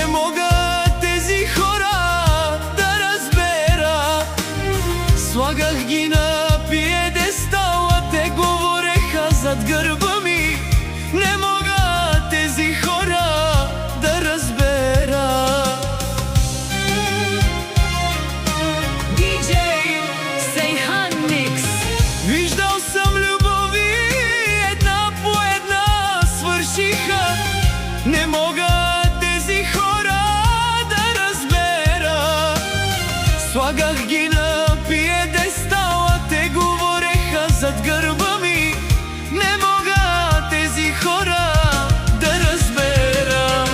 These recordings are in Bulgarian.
Не мога тези хора да разбера. Слагах ги на пиедестал, а те говореха зад гърба ми. Не мога тези хора да разбера. DJ Seihan Mix. Виждал съм любови, една по една свършиха. Не мога тези хора да разбера. Слагах ги на пиедестал, а те говореха зад гърба ми. Не мога тези хора да разбера.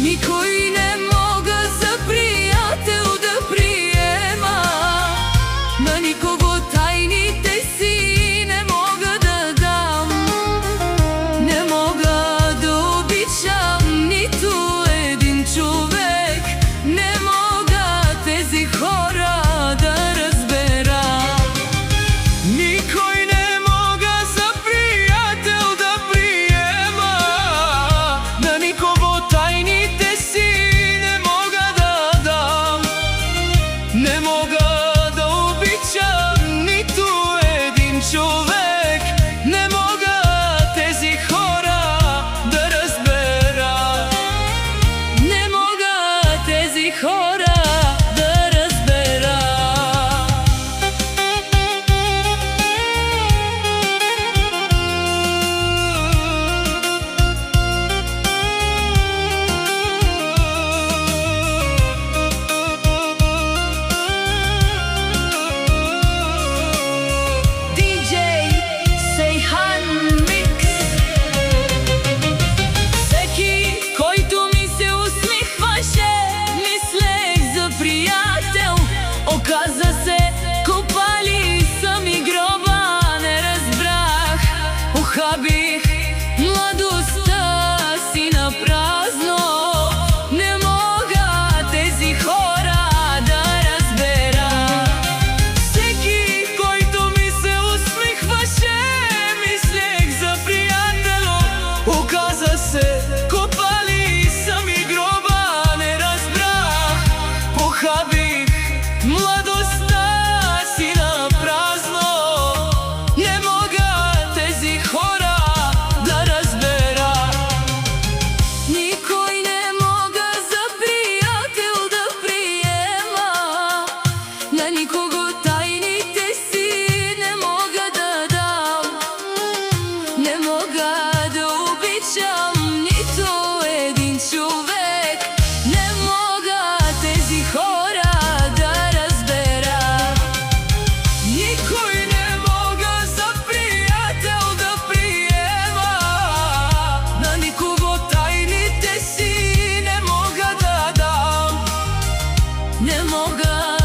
Никой не мога за приятел да приема. На никого тайните си не мога да дам. Не мога да обичам нито един човек. Не мога тези хора да разбера. Никой не мога за приятел да приема. На никого тайните си не мога да дам. Не мога да обичам нито един човек. Не мога тези хора да разбера. Не мога тези хора да разбера. DJ Seihan Mix. Всеки, който ми се усмихваше, мислех за приятел. Оказа се, копали са ми гроба, не разбрах. Ухабих младостта си на празно. Не мога тези хора да разбера. Всеки, който ми се усмихваше, мислех за приятел. Оказа се, копали са ми гроба, не разбрах. Похабих младостта си на празно. Не мога тези хора да разбера. Никой не мога за приятел да приема. На никого тайните си не мога да дам. Не мога да обичам нито един човек. Не мога тези хора да разбера. Никой не мога за приятел да приема. На никого тайните си не мога да дам. Не мога